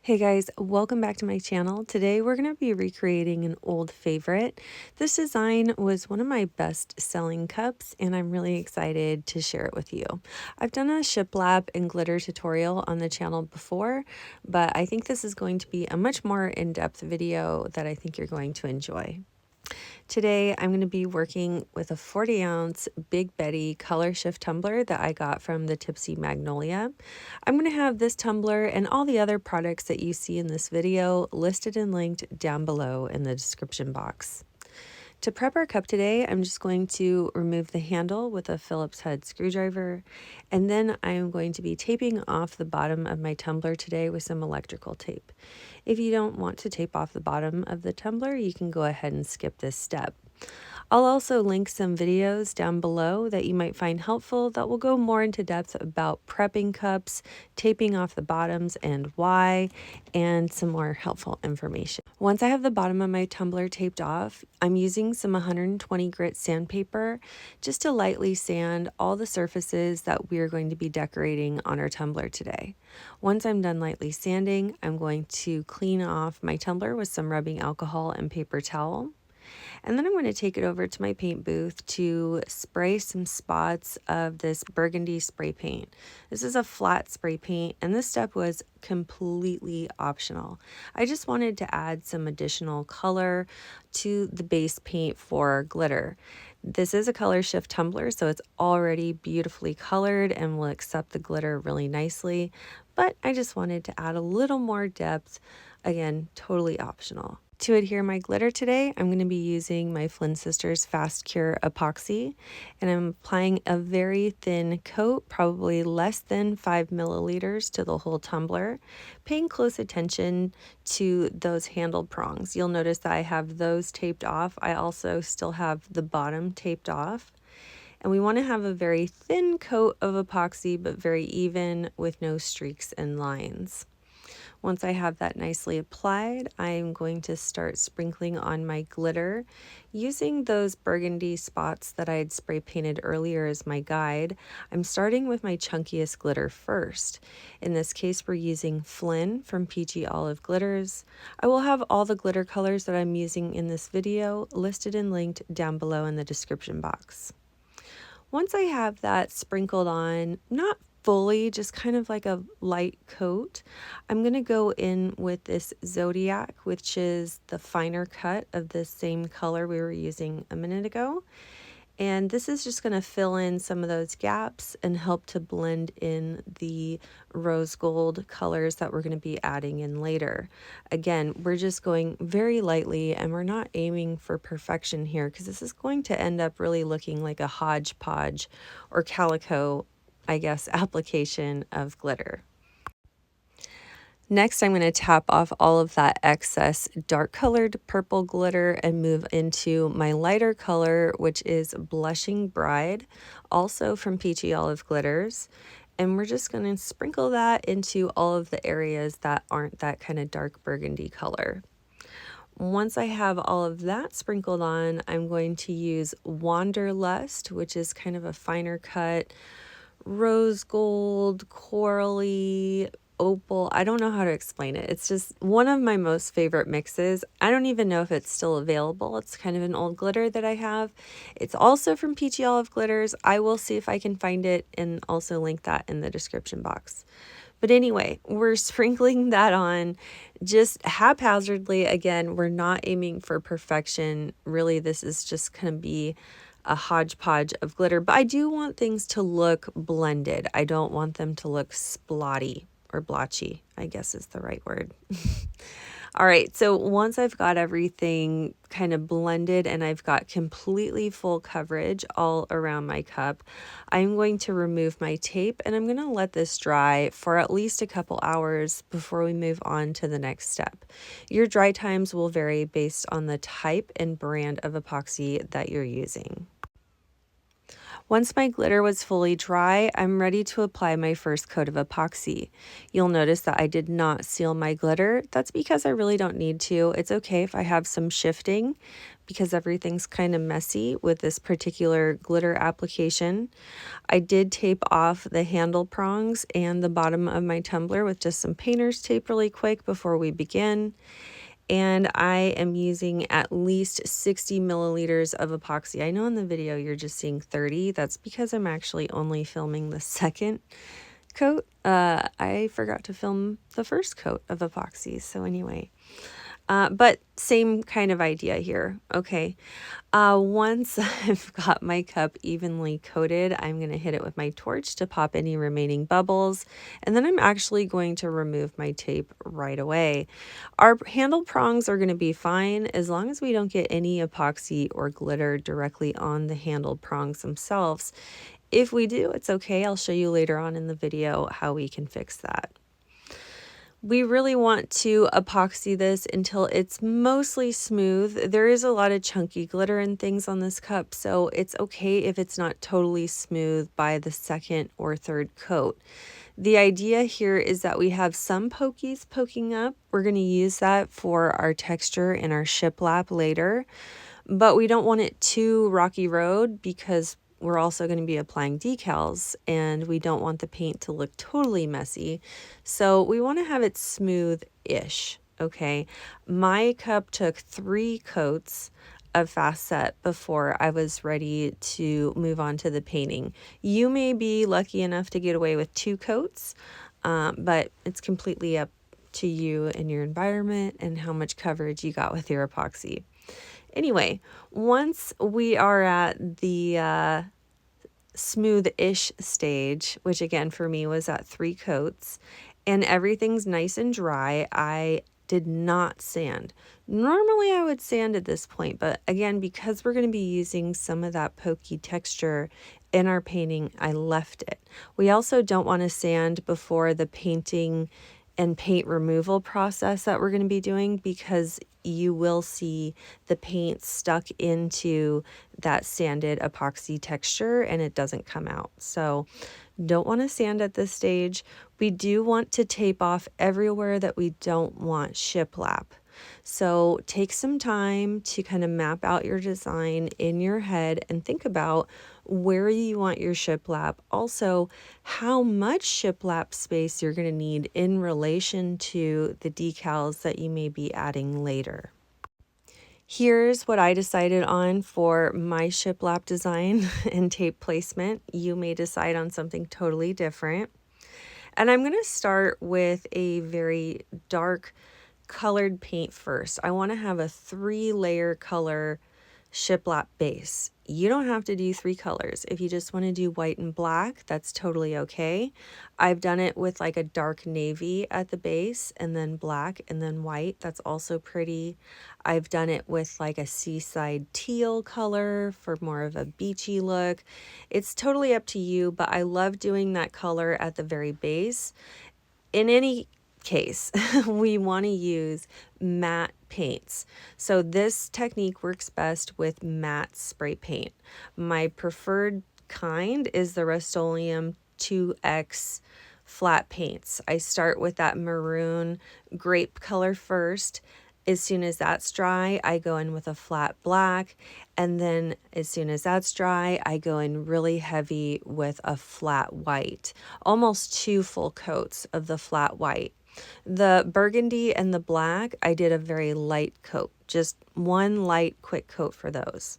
Hey guys, welcome back to my channel. Today we're going to be recreating an old favorite. This design was one of my best selling cups and I'm really excited to share it with you. I've done a shiplap and glitter tutorial on the channel before, but I think this is going to be a much more in-depth video that I think you're going to enjoy. Today, I'm going to be working with a 40-ounce Big Betty ColorShift tumbler that I got from the Tipsy Magnolia. I'm going to have this tumbler and all the other products that you see in this video listed and linked down below in the description box. To prep our cup today, I'm just going to remove the handle with a Phillips head screwdriver, and then I'm going to be taping off the bottom of my tumbler today with some electrical tape. If you don't want to tape off the bottom of the tumbler, you can go ahead and skip this step. I'll also link some videos down below that you might find helpful that will go more into depth about prepping cups, taping off the bottoms and why, and some more helpful information. Once I have the bottom of my tumbler taped off, I'm using some 120 grit sandpaper just to lightly sand all the surfaces that we are going to be decorating on our tumbler today. Once I'm done lightly sanding, I'm going to clean off my tumbler with some rubbing alcohol and paper towel. And then I'm going to take it over to my paint booth to spray some spots of this burgundy spray paint. This is a flat spray paint, and this step was completely optional. I just wanted to add some additional color to the base paint for glitter. This is a ColorShift tumbler, so it's already beautifully colored and will accept the glitter really nicely, but I just wanted to add a little more depth. Again, totally optional. To adhere my glitter today, I'm going to be using my Flynn Sisters Fast Cure Epoxy, and I'm applying a very thin coat, probably less than 5 milliliters to the whole tumbler, paying close attention to those handle prongs. You'll notice that I have those taped off. I also still have the bottom taped off. And we want to have a very thin coat of epoxy, but very even with no streaks and lines. Once I have that nicely applied, I'm going to start sprinkling on my glitter using those burgundy spots that I had spray painted earlier as my guide. I'm starting with my chunkiest glitter first. In this case, we're using Flynn from Peachy Olive Glitters. I will have all the glitter colors that I'm using in this video listed and linked down below in the description box. Once I have that sprinkled on, not fully, just kind of like a light coat, I'm going to go in with this Zodiac, which is the finer cut of the same color we were using a minute ago. And this is just going to fill in some of those gaps and help to blend in the rose gold colors that we're going to be adding in later. Again, we're just going very lightly and we're not aiming for perfection here because this is going to end up really looking like a hodgepodge or calico, I guess, application of glitter. Next, I'm going to tap off all of that excess dark colored purple glitter and move into my lighter color, which is Blushing Bride, also from Peachy Olive Glitters. And we're just going to sprinkle that into all of the areas that aren't that kind of dark burgundy color. Once I have all of that sprinkled on, I'm going to use Wanderlust, which is kind of a finer cut, rose gold, corally, opal. I don't know how to explain it. It's just one of my most favorite mixes. I don't even know if it's still available. It's kind of an old glitter that I have. It's also from Peachy Olive Glitters. I will see if I can find it and also link that in the description box. But anyway, we're sprinkling that on just haphazardly. Again, we're not aiming for perfection. Really, this is just going to be a hodgepodge of glitter, but I do want things to look blended. I don't want them to look splotty or blotchy, I guess is the right word. All right, so once I've got everything kind of blended and I've got completely full coverage all around my cup, I'm going to remove my tape and I'm going to let this dry for at least a couple hours before we move on to the next step. Your dry times will vary based on the type and brand of epoxy that you're using. Once my glitter was fully dry, I'm ready to apply my first coat of epoxy. You'll notice that I did not seal my glitter. That's because I really don't need to. It's okay if I have some shifting because everything's kind of messy with this particular glitter application. I did tape off the handle prongs and the bottom of my tumbler with just some painter's tape really quick before we begin. And I am using at least 60 milliliters of epoxy. I know in the video you're just seeing 30. That's because I'm actually only filming the second coat. I forgot to film the first coat of epoxy. So anyway, but same kind of idea here. Okay. Once I've got my cup evenly coated, I'm going to hit it with my torch to pop any remaining bubbles. And then I'm actually going to remove my tape right away. Our handle prongs are going to be fine as long as we don't get any epoxy or glitter directly on the handle prongs themselves. If we do, it's okay. I'll show you later on in the video how we can fix that. We really want to epoxy this until it's mostly smooth. There is a lot of chunky glitter and things on this cup, so it's okay if it's not totally smooth by the second or third coat. The idea here is that we have some pokies poking up. We're going to use that for our texture in our shiplap later, but we don't want it too rocky road because we're also going to be applying decals and we don't want the paint to look totally messy. So we want to have it smooth-ish, okay? My cup took 3 coats of fast set before I was ready to move on to the painting. You may be lucky enough to get away with 2 coats, but it's completely up to you and your environment and how much coverage you got with your epoxy. Anyway, once we are at the smooth-ish stage, which again for me was at 3 coats, and everything's nice and dry, I did not sand. Normally I would sand at this point, but again, because we're going to be using some of that pokey texture in our painting, I left it. We also don't want to sand before the painting and paint removal process that we're going to be doing because you will see the paint stuck into that sanded epoxy texture and it doesn't come out. So don't want to sand at this stage. We do want to tape off everywhere that we don't want shiplap. So take some time to kind of map out your design in your head and think about where you want your shiplap. Also, how much shiplap space you're going to need in relation to the decals that you may be adding later. Here's what I decided on for my shiplap design and tape placement. You may decide on something totally different. And I'm going to start with a very dark colored paint first. I want to have a 3-layer color shiplap base. You don't have to do 3 colors. If you just want to do white and black, that's totally okay. I've done it with like a dark navy at the base and then black and then white. That's also pretty. I've done it with like a seaside teal color for more of a beachy look. It's totally up to you, but I love doing that color at the very base. In any case, we want to use matte paints. So this technique works best with matte spray paint. My preferred kind is the Rustoleum 2X flat paints. I start with that maroon grape color first. As soon as that's dry, I go in with a flat black, and then as soon as that's dry, I go in really heavy with a flat white, almost 2 full coats of the flat white. The burgundy and the black, I did a very light coat, just 1 light quick coat for those.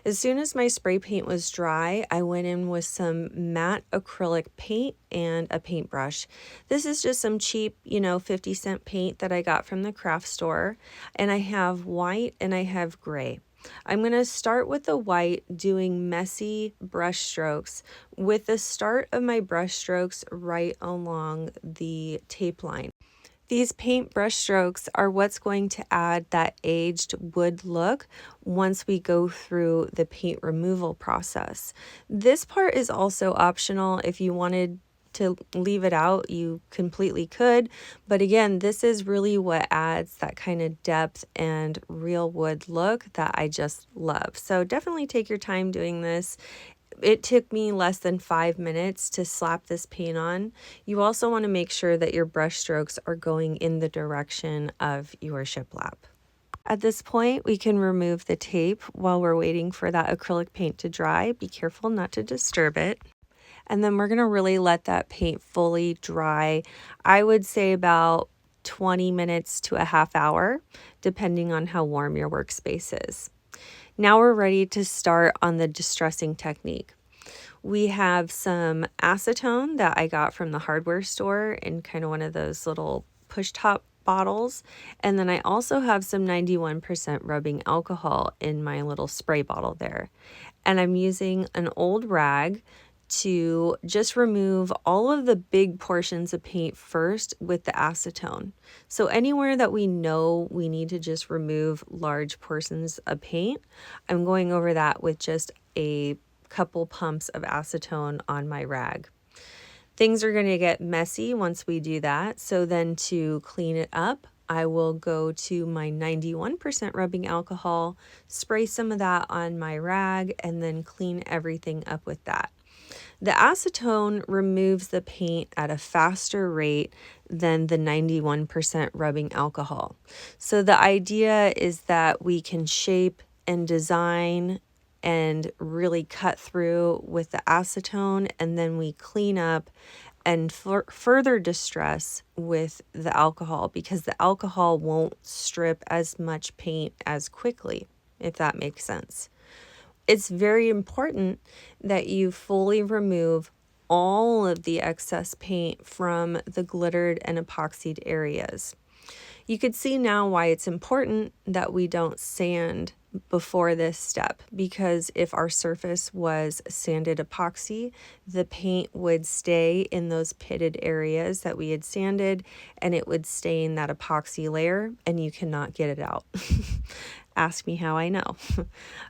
As soon as my spray paint was dry, I went in with some matte acrylic paint and a paintbrush. This is just some cheap, 50-cent paint that I got from the craft store. And I have white and I have gray. I'm going to start with the white, doing messy brush strokes with the start of my brush strokes right along the tape line. These paint brush strokes are what's going to add that aged wood look once we go through the paint removal process. This part is also optional. If you wanted to leave it out, you completely could. But again, this is really what adds that kind of depth and real wood look that I just love. So definitely take your time doing this. It took me less than 5 minutes to slap this paint on. You also want to make sure that your brush strokes are going in the direction of your shiplap. At this point, we can remove the tape while we're waiting for that acrylic paint to dry. Be careful not to disturb it. And then we're going to really let that paint fully dry. I would say about 20 minutes to a half hour, depending on how warm your workspace is. Now we're ready to start on the distressing technique. We have some acetone that I got from the hardware store in kind of one of those little push top bottles. And then I also have some 91% rubbing alcohol in my little spray bottle there. And I'm using an old rag to just remove all of the big portions of paint first with the acetone. So anywhere that we know we need to just remove large portions of paint, I'm going over that with just a couple pumps of acetone on my rag. Things are going to get messy once we do that. So then to clean it up, I will go to my 91% rubbing alcohol, spray some of that on my rag, and then clean everything up with that. The acetone removes the paint at a faster rate than the 91% rubbing alcohol. So the idea is that we can shape and design and really cut through with the acetone, and then we clean up and further distress with the alcohol, because the alcohol won't strip as much paint as quickly, if that makes sense. It's very important that you fully remove all of the excess paint from the glittered and epoxied areas. You could see now why it's important that we don't sand before this step, because if our surface was sanded epoxy, the paint would stay in those pitted areas that we had sanded, and it would stain that epoxy layer, and you cannot get it out. Ask me how I know.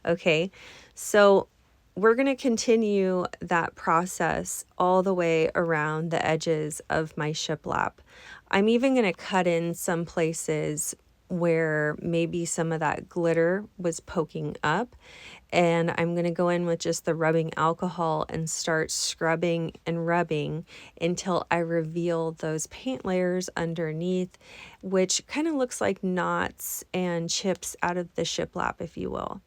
Okay, so we're going to continue that process all the way around the edges of my shiplap. I'm even going to cut in some places where maybe some of that glitter was poking up, and I'm going to go in with just the rubbing alcohol and start scrubbing and rubbing until I reveal those paint layers underneath, which kind of looks like knots and chips out of the shiplap, if you will.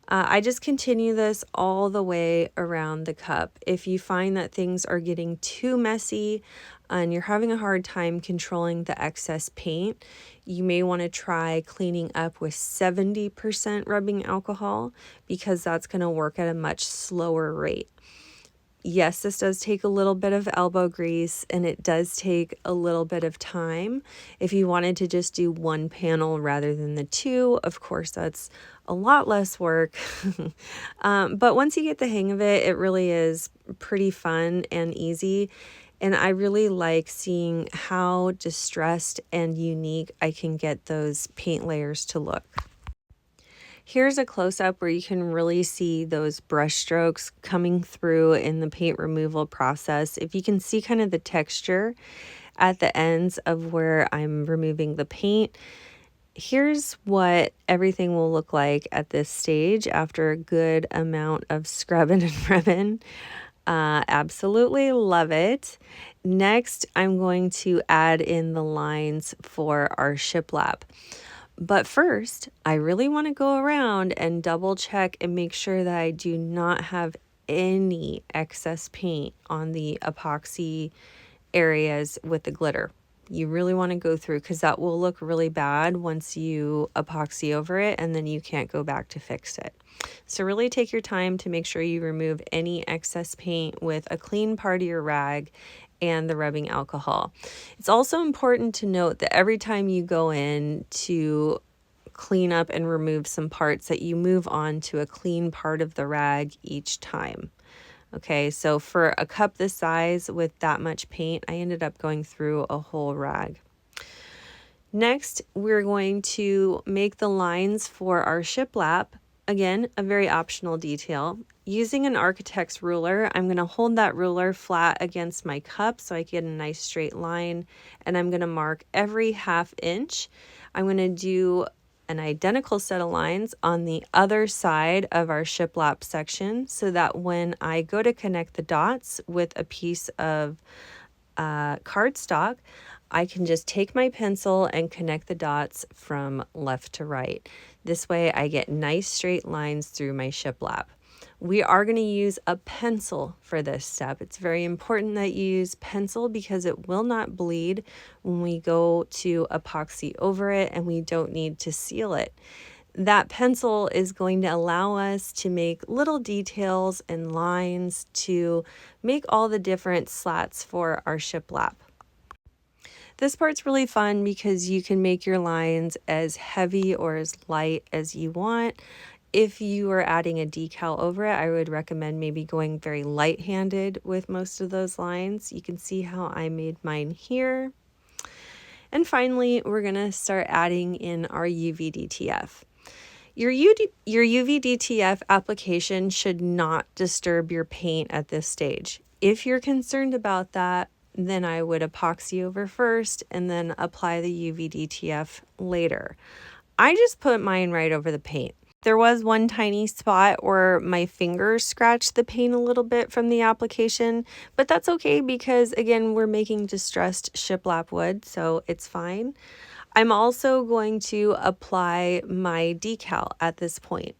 I just continue this all the way around the cup. If you find that things are getting too messy and you're having a hard time controlling the excess paint, you may want to try cleaning up with 70% rubbing alcohol, because that's going to work at a much slower rate. Yes, this does take a little bit of elbow grease, and it does take a little bit of time. If you wanted to just do one panel rather than the two, of course, that's a lot less work. But once you get the hang of it, it really is pretty fun and easy. And I really like seeing how distressed and unique I can get those paint layers to look. Here's a close-up where you can really see those brush strokes coming through in the paint removal process. If you can see kind of the texture at the ends of where I'm removing the paint, here's what everything will look like at this stage after a good amount of scrubbing and rubbing. Absolutely love it. Next, I'm going to add in the lines for our shiplap. But first, I really want to go around and double check and make sure that I do not have any excess paint on the epoxy areas with the glitter. You really want to go through, because that will look really bad once you epoxy over it, and then you can't go back to fix it. So really take your time to make sure you remove any excess paint with a clean part of your rag and the rubbing alcohol. It's also important to note that every time you go in to clean up and remove some parts, that you move on to a clean part of the rag each time. Okay, so for a cup this size with that much paint, I ended up going through a whole rag. Next, we're going to make the lines for our shiplap. Again, a very optional detail. Using an architect's ruler, I'm going to hold that ruler flat against my cup so I get a nice straight line, and I'm going to mark every 1/2 inch. I'm going to do an identical set of lines on the other side of our shiplap section so that when I go to connect the dots with a piece of cardstock, I can just take my pencil and connect the dots from left to right. This way I get nice straight lines through my shiplap. We are going to use a pencil for this step. It's very important that you use pencil because it will not bleed when we go to epoxy over it, and we don't need to seal it. That pencil is going to allow us to make little details and lines to make all the different slats for our shiplap. This part's really fun because you can make your lines as heavy or as light as you want. If you are adding a decal over it, I would recommend maybe going very light-handed with most of those lines. You can see how I made mine here. And finally, we're going to start adding in our UV DTF. Your UV DTF application should not disturb your paint at this stage. If you're concerned about that, then I would epoxy over first and then apply the UV DTF later. I just put mine right over the paint. There was one tiny spot where my finger scratched the paint a little bit from the application, but that's okay because, again, we're making distressed shiplap wood, so it's fine. I'm also going to apply my decal at this point.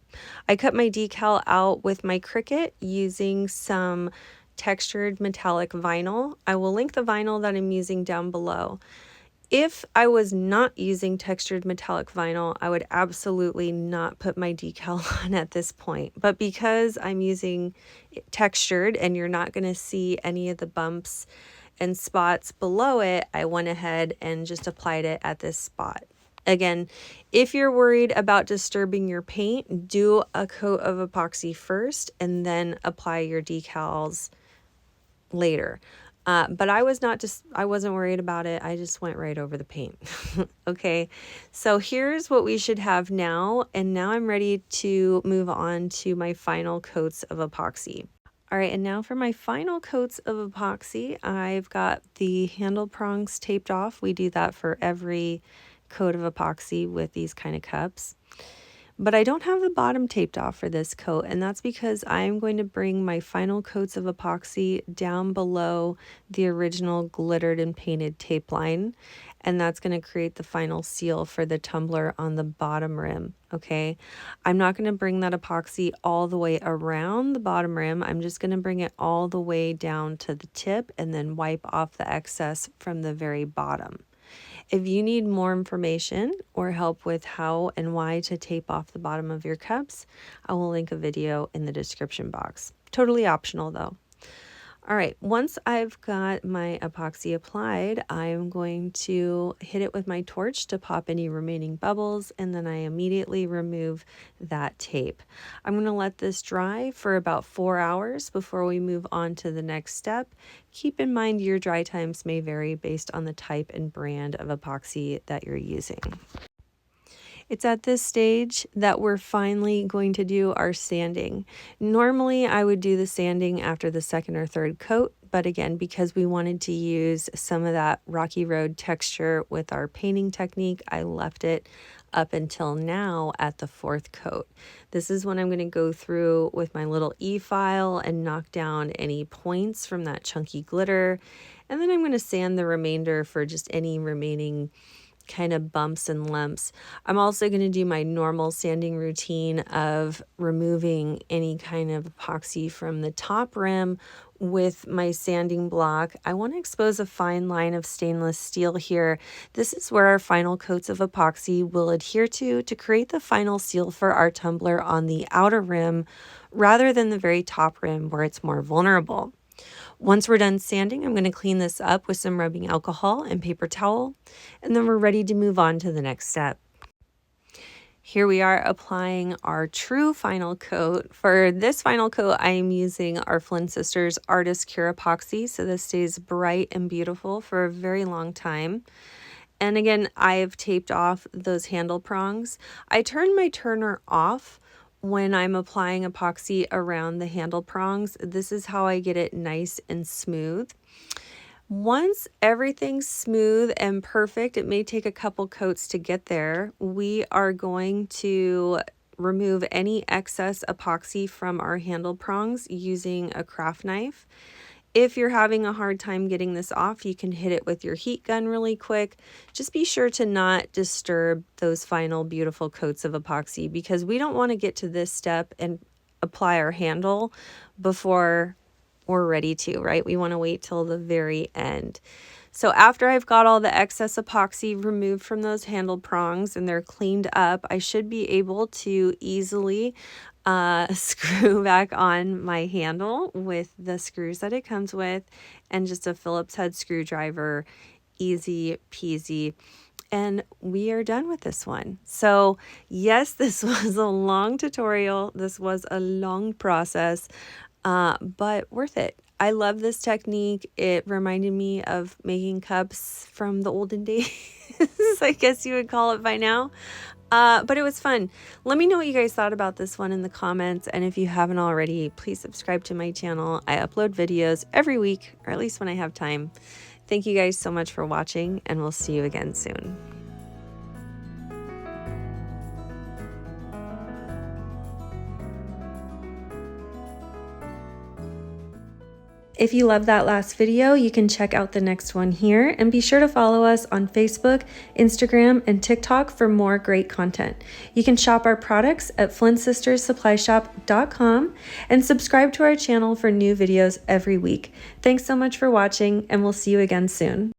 I cut my decal out with my Cricut using some textured metallic vinyl. I will link the vinyl that I'm using down below. If I was not using textured metallic vinyl, I would absolutely not put my decal on at this point. But because I'm using textured and you're not going to see any of the bumps and spots below it, I went ahead and just applied it at this spot. Again, if you're worried about disturbing your paint, do a coat of epoxy first and then apply your decals later. But I wasn't worried about it. I just went right over the paint. Okay, so here's what we should have now. And now I'm ready to move on to my final coats of epoxy. All right, and now for my final coats of epoxy, I've got the handle prongs taped off. We do that for every coat of epoxy with these kind of cups. But I don't have the bottom taped off for this coat, and that's because I'm going to bring my final coats of epoxy down below the original glittered and painted tape line, and that's going to create the final seal for the tumbler on the bottom rim, okay? I'm not going to bring that epoxy all the way around the bottom rim. I'm just going to bring it all the way down to the tip and then wipe off the excess from the very bottom. If you need more information or help with how and why to tape off the bottom of your cups, I will link a video in the description box. Totally optional though. All right, once I've got my epoxy applied, I'm going to hit it with my torch to pop any remaining bubbles, and then I immediately remove that tape. I'm going to let this dry for about 4 hours before we move on to the next step. Keep in mind your dry times may vary based on the type and brand of epoxy that you're using. It's at this stage that we're finally going to do our sanding. Normally, I would do the sanding after the second or third coat, but again, because we wanted to use some of that rocky road texture with our painting technique, I left it up until now at the fourth coat. This is when I'm going to go through with my little e-file and knock down any points from that chunky glitter, and then I'm going to sand the remainder for just any remaining kind of bumps and lumps. I'm also going to do my normal sanding routine of removing any kind of epoxy from the top rim with my sanding block. I want to expose a fine line of stainless steel here. This is where our final coats of epoxy will adhere to create the final seal for our tumbler on the outer rim rather than the very top rim where it's more vulnerable. Once we're done sanding, I'm going to clean this up with some rubbing alcohol and paper towel, and then we're ready to move on to the next step. Here we are applying our true final coat. For this final coat, I am using our Flynn Sisters Artist Cure Epoxy, so this stays bright and beautiful for a very long time. And again, I've taped off those handle prongs. I turn my turner off when I'm applying epoxy around the handle prongs. This is how I get it nice and smooth. Once everything's smooth and perfect, it may take a couple coats to get there. We are going to remove any excess epoxy from our handle prongs using a craft knife. If you're having a hard time getting this off, you can hit it with your heat gun really quick. Just be sure to not disturb those final beautiful coats of epoxy, because we don't want to get to this step and apply our handle before we're ready to, right? We want to wait till the very end. So after I've got all the excess epoxy removed from those handle prongs and they're cleaned up, I should be able to easily screw back on my handle with the screws that it comes with and just a Phillips head screwdriver. Easy peasy. And we are done with this one. So yes, this was a long tutorial. This was a long process, but worth it. I love this technique. It reminded me of making cups from the olden days, I guess you would call it by now. But it was fun. Let me know what you guys thought about this one in the comments. And if you haven't already, please subscribe to my channel. I upload videos every week, or at least when I have time. Thank you guys so much for watching, and we'll see you again soon. If you love that last video, you can check out the next one here, and be sure to follow us on Facebook, Instagram, and TikTok for more great content. You can shop our products at FlynnSistersSupplyShop.com and subscribe to our channel for new videos every week. Thanks so much for watching, and we'll see you again soon.